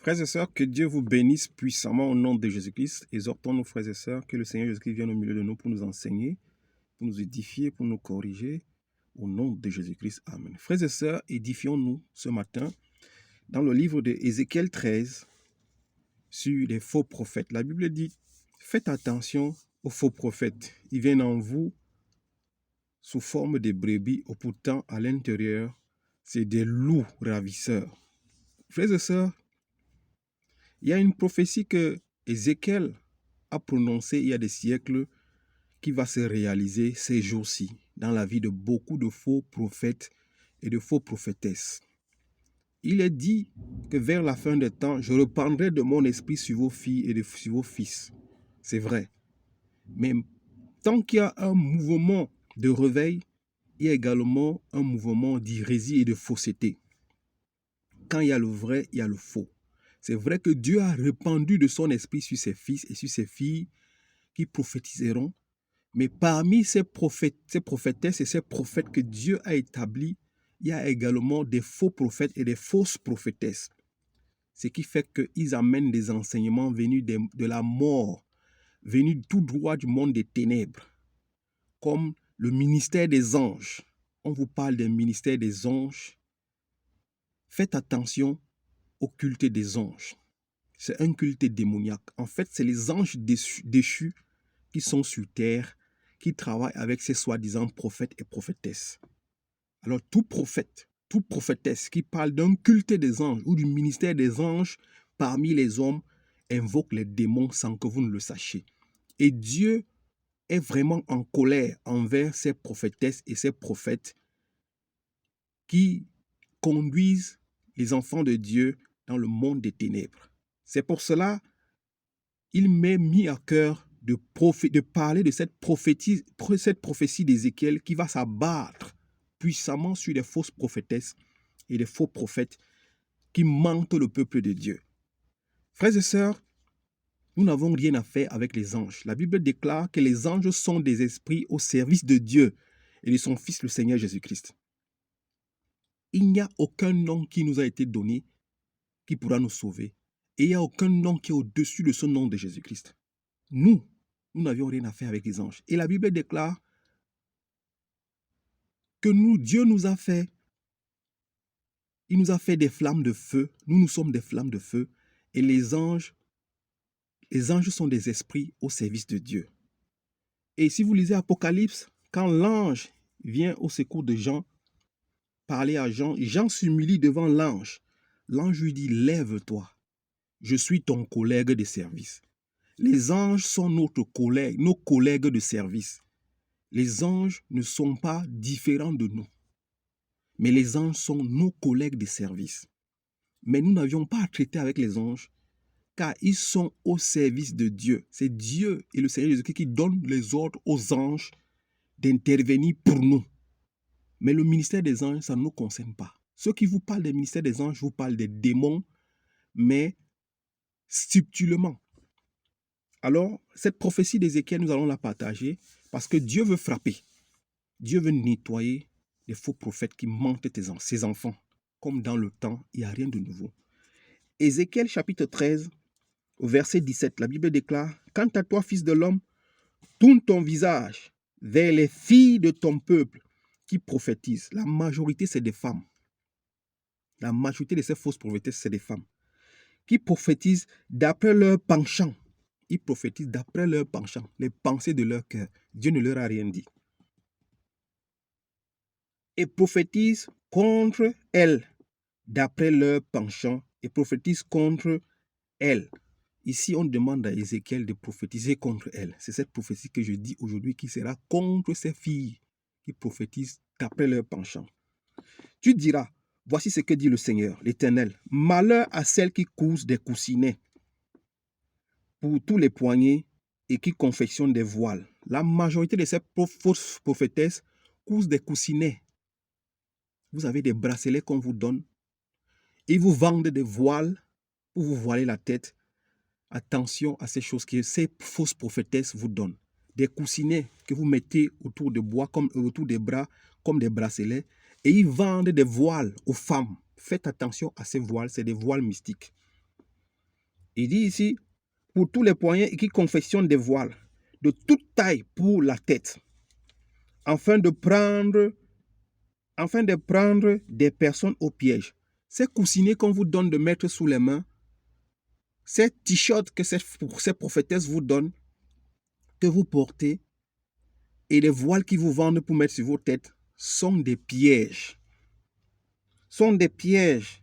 Frères et sœurs, que Dieu vous bénisse puissamment au nom de Jésus-Christ. Exhortons nos frères et sœurs que le Seigneur Jésus-Christ vienne au milieu de nous pour nous enseigner, pour nous édifier, pour nous corriger. Au nom de Jésus-Christ. Amen. Frères et sœurs, édifions-nous ce matin dans le livre de Ézéchiel 13 sur les faux prophètes. La Bible dit, faites attention aux faux prophètes. Ils viennent en vous sous forme de brebis, ou pourtant à l'intérieur, c'est des loups ravisseurs. Frères et sœurs, il y a une prophétie que Ézéchiel a prononcée il y a des siècles qui va se réaliser ces jours-ci dans la vie de beaucoup de faux prophètes et de faux prophétesses. Il est dit que vers la fin des temps, je reprendrai de mon esprit sur vos filles et sur vos fils. C'est vrai. Mais tant qu'il y a un mouvement de réveil, il y a également un mouvement d'hérésie et de fausseté. Quand il y a le vrai, il y a le faux. C'est vrai que Dieu a répandu de son esprit sur ses fils et sur ses filles qui prophétiseront. Mais parmi ces prophétesses et ces prophètes que Dieu a établis, il y a également des faux prophètes et des fausses prophétesses. Ce qui fait qu'ils amènent des enseignements venus de la mort, venus tout droit du monde des ténèbres, comme le ministère des anges. On vous parle du ministère des anges. Faites attention au culte des anges. C'est un culte démoniaque. En fait, c'est les anges déchus qui sont sur terre, qui travaillent avec ces soi-disant prophètes et prophétesses. Alors, tout prophète, toute prophétesse qui parle d'un culte des anges ou du ministère des anges parmi les hommes invoque les démons sans que vous ne le sachiez. Et Dieu est vraiment en colère envers ces prophétesses et ces prophètes qui conduisent les enfants de Dieu dans le monde des ténèbres. C'est pour cela qu'il m'est mis à cœur de parler de cette prophétie d'Ézéchiel qui va s'abattre puissamment sur les fausses prophétesses et les faux prophètes qui mentent le peuple de Dieu. Frères et sœurs, nous n'avons rien à faire avec les anges. La Bible déclare que les anges sont des esprits au service de Dieu et de son Fils, le Seigneur Jésus-Christ. Il n'y a aucun nom qui nous a été donné qui pourra nous sauver. Et il n'y a aucun nom qui est au-dessus de ce nom de Jésus-Christ. Nous n'avions rien à faire avec les anges. Et la Bible déclare que Dieu nous a fait, il nous a fait des flammes de feu. Nous sommes des flammes de feu. Et les anges sont des esprits au service de Dieu. Et si vous lisez Apocalypse, quand l'ange vient au secours de Jean, parler à Jean, Jean s'humilie devant l'ange. L'ange lui dit, lève-toi, je suis ton collègue de service. Les anges sont nos collègues de service. Les anges ne sont pas différents de nous. Mais les anges sont nos collègues de service. Mais nous n'avions pas à traiter avec les anges, car ils sont au service de Dieu. C'est Dieu et le Seigneur Jésus-Christ qui donnent les ordres aux anges d'intervenir pour nous. Mais le ministère des anges, ça ne nous concerne pas. Ceux qui vous parlent des ministères des anges vous parlent des démons, mais subtilement. Alors, cette prophétie d'Ézéchiel, nous allons la partager parce que Dieu veut frapper. Dieu veut nettoyer les faux prophètes qui mentent ses enfants. Comme dans le temps, il n'y a rien de nouveau. Ézéchiel chapitre 13, au verset 17, la Bible déclare, « Quant à toi, fils de l'homme, tourne ton visage vers les filles de ton peuple qui prophétisent. » La majorité, c'est des femmes. La majorité de ces fausses prophétesses, c'est des femmes. Qui prophétisent d'après leur penchant. Ils prophétisent d'après leur penchant, les pensées de leur cœur. Dieu ne leur a rien dit. Et prophétisent contre elles, d'après leur penchant, et prophétisent contre elles. Ici, on demande à Ézéchiel de prophétiser contre elles. C'est cette prophétie que je dis aujourd'hui qui sera contre ces filles qui prophétisent d'après leur penchant. Tu diras, voici ce que dit le Seigneur, l'Éternel. Malheur à celles qui cousent des coussinets pour tous les poignets et qui confectionnent des voiles. La majorité de ces fausses prophétesses cousent des coussinets. Vous avez des bracelets qu'on vous donne. Ils vous vendent des voiles pour vous voiler la tête. Attention à ces choses que ces fausses prophétesses vous donnent. Des coussinets que vous mettez autour de bois, comme autour des bras, comme des bracelets. Et ils vendent des voiles aux femmes. Faites attention à ces voiles, c'est des voiles mystiques. Il dit ici, pour tous les païens qui confectionnent des voiles de toute taille pour la tête, afin de prendre des personnes au piège. Ces coussinets qu'on vous donne de mettre sous les mains, ces t-shirts que ces prophétesses vous donnent, que vous portez, et les voiles qu'ils vous vendent pour mettre sur vos têtes, sont des pièges. Sont des pièges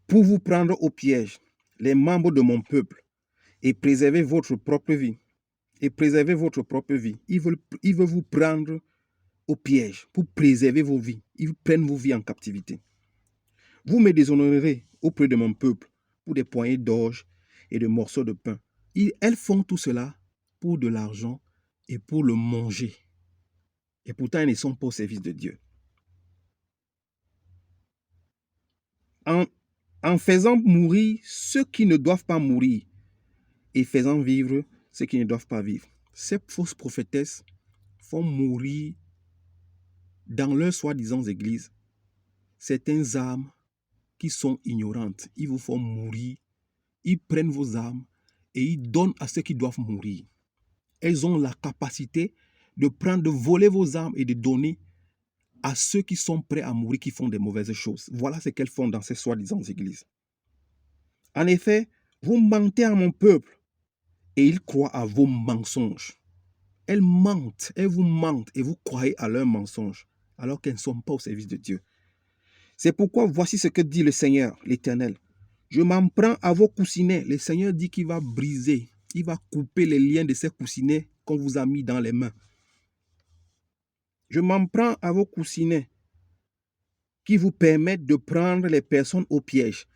pour vous prendre au piège, les membres de mon peuple, et préserver votre propre vie. Et préserver votre propre vie. Ils veulent vous prendre au piège pour préserver vos vies. Ils prennent vos vies en captivité. Vous me déshonorerez auprès de mon peuple pour des poignées d'orge et de morceaux de pain. Elles font tout cela pour de l'argent et pour le manger. Et pourtant, elles ne sont pas au service de Dieu. En faisant mourir ceux qui ne doivent pas mourir et faisant vivre ceux qui ne doivent pas vivre. Ces fausses prophétesses font mourir dans leurs soi-disant églises certaines âmes qui sont ignorantes. Ils vous font mourir, ils prennent vos âmes et ils donnent à ceux qui doivent mourir. Elles ont la capacité de voler vos âmes et de donner à ceux qui sont prêts à mourir, qui font des mauvaises choses. Voilà ce qu'elles font dans ces soi-disant églises. En effet, vous mentez à mon peuple et ils croient à vos mensonges. Elles mentent, elles vous mentent et vous croyez à leurs mensonges alors qu'elles ne sont pas au service de Dieu. C'est pourquoi voici ce que dit le Seigneur, l'Éternel. Je m'en prends à vos coussinets. Le Seigneur dit qu'il va briser, il va couper les liens de ces coussinets qu'on vous a mis dans les mains. Je m'en prends à vos coussinets qui vous permettent de prendre les personnes au piège.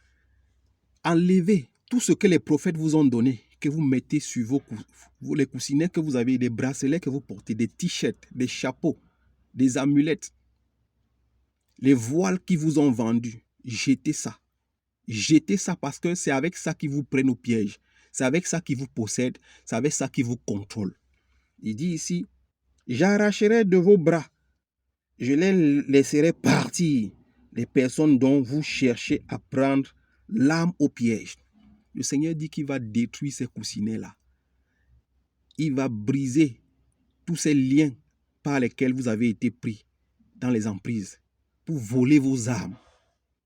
Enlevez tout ce que les prophètes vous ont donné, que vous mettez sur les coussinets que vous avez, des bracelets que vous portez, des t-shirts, des chapeaux, des amulettes, les voiles qui vous ont vendus. Jetez ça. Jetez ça parce que c'est avec ça qu'ils vous prennent au piège. C'est avec ça qu'ils vous possèdent. C'est avec ça qu'ils vous contrôlent. Il dit ici, j'arracherai de vos bras. Je les laisserai partir, les personnes dont vous cherchez à prendre l'âme au piège. Le Seigneur dit qu'il va détruire ces coussinets-là. Il va briser tous ces liens par lesquels vous avez été pris dans les emprises pour voler vos âmes.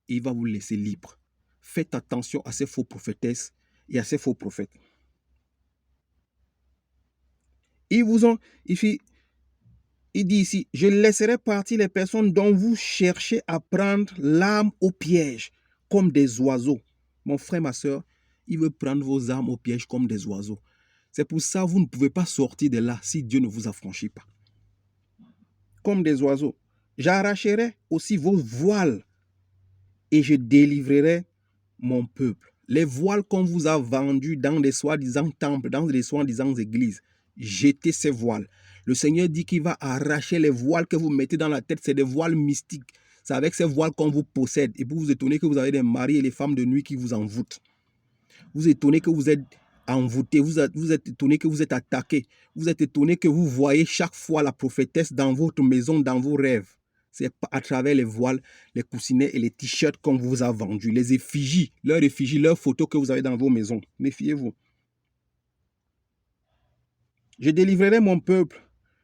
Il va vous laisser libre. Faites attention à ces faux prophétesses et à ces faux prophètes. Il dit ici, je laisserai partir les personnes dont vous cherchez à prendre l'âme au piège, comme des oiseaux. Mon frère, ma soeur, il veut prendre vos âmes au piège comme des oiseaux. C'est pour ça que vous ne pouvez pas sortir de là si Dieu ne vous affranchit pas. Comme des oiseaux. J'arracherai aussi vos voiles et je délivrerai mon peuple. Les voiles qu'on vous a vendus dans des soi-disant temples, dans des soi-disant églises, jetez ces voiles. Le Seigneur dit qu'il va arracher les voiles que vous mettez dans la tête. C'est des voiles mystiques. C'est avec ces voiles qu'on vous possède. Et pour vous étonner que vous avez des maris et les femmes de nuit qui vous envoûtent. Vous étonnez que vous êtes envoûté. Vous êtes étonné que vous êtes attaqué. Vous êtes étonné que vous voyez chaque fois la prophétesse dans votre maison, dans vos rêves. C'est à travers les voiles, les coussinets et les t-shirts qu'on vous a vendus. Les effigies, leurs photos que vous avez dans vos maisons. Méfiez-vous. Je délivrerai mon peuple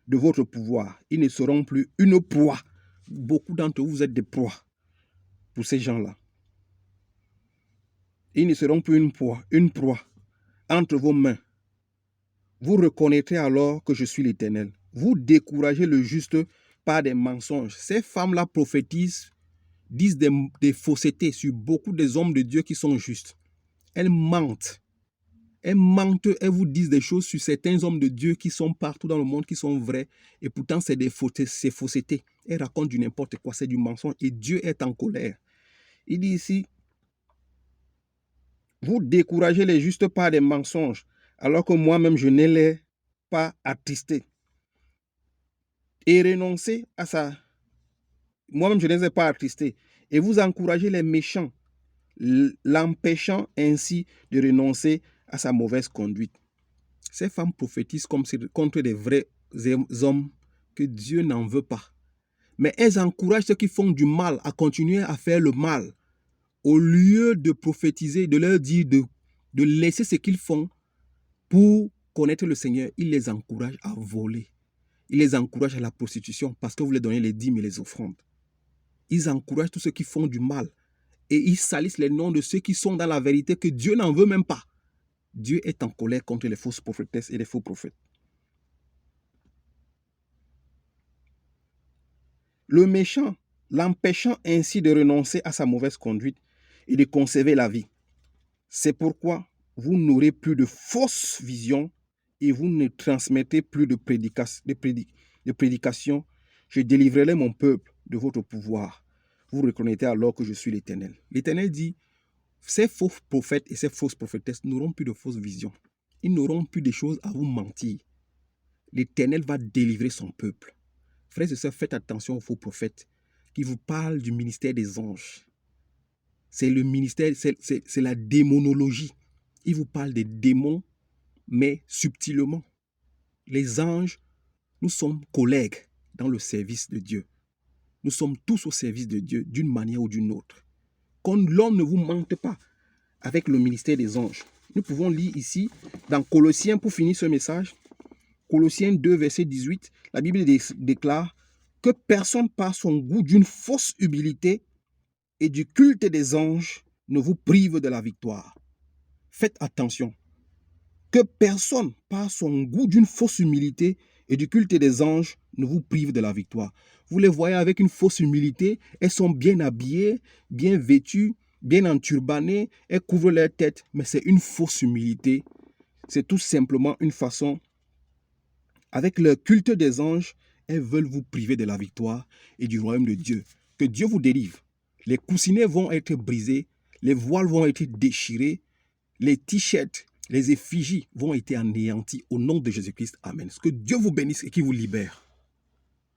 de votre pouvoir. Ils ne seront plus une proie. Beaucoup d'entre vous, vous êtes des proies pour ces gens-là. Ils ne seront plus une proie entre vos mains. Vous reconnaîtrez alors que je suis l'Éternel. Vous découragez le juste par des mensonges. Ces femmes-là prophétisent, disent des faussetés sur beaucoup des hommes de Dieu qui sont justes. Elles mentent. Elles mentent, elles vous disent des choses sur certains hommes de Dieu qui sont partout dans le monde, qui sont vrais. Et pourtant, c'est des faussetés. Elles racontent du n'importe quoi, c'est du mensonge. Et Dieu est en colère. Il dit ici, vous découragez les justes par des mensonges, alors que moi-même, je ne l'ai pas attristé. Et renoncer à ça. Moi-même, je ne les ai pas attristés. Et vous encouragez les méchants, l'empêchant ainsi de renoncer à sa mauvaise conduite. Ces femmes prophétisent contre des vrais hommes que Dieu n'en veut pas. Mais elles encouragent ceux qui font du mal à continuer à faire le mal au lieu de prophétiser, de leur dire de laisser ce qu'ils font pour connaître le Seigneur, ils les encouragent à voler. Ils les encouragent à la prostitution parce que vous leur donnez les dîmes et les offrandes. Ils encouragent tous ceux qui font du mal et ils salissent les noms de ceux qui sont dans la vérité que Dieu n'en veut même pas. Dieu est en colère contre les fausses prophétesses et les faux prophètes. Le méchant, l'empêchant ainsi de renoncer à sa mauvaise conduite et de conserver la vie. C'est pourquoi vous n'aurez plus de fausses visions et vous ne transmettez plus de prédications. Je délivrerai mon peuple de votre pouvoir. Vous reconnaîtrez alors que je suis l'Éternel. L'Éternel dit, ces faux prophètes et ces fausses prophétesses n'auront plus de fausses visions. Ils n'auront plus de choses à vous mentir. L'Éternel va délivrer son peuple. Frères et sœurs, faites attention aux faux prophètes qui vous parlent du ministère des anges. C'est le ministère, c'est la démonologie. Ils vous parlent des démons, mais subtilement. Les anges, nous sommes collègues dans le service de Dieu. Nous sommes tous au service de Dieu d'une manière ou d'une autre. Quand l'homme ne vous mente pas avec le ministère des anges. Nous pouvons lire ici dans Colossiens, pour finir ce message, Colossiens 2, verset 18, la Bible déclare que personne par son goût d'une fausse humilité et du culte des anges ne vous prive de la victoire. Faites attention. Que personne par son goût d'une fausse humilité et du culte des anges ne vous prive de la victoire. Vous les voyez avec une fausse humilité, elles sont bien habillées, bien vêtues, bien enturbanées, elles couvrent leur tête, mais c'est une fausse humilité. C'est tout simplement une façon. Avec le culte des anges, elles veulent vous priver de la victoire et du royaume de Dieu. Que Dieu vous délivre. Les coussinets vont être brisés, les voiles vont être déchirés, les t-shirts, les effigies vont être anéantis au nom de Jésus-Christ. Amen. Que Dieu vous bénisse et qu'il vous libère.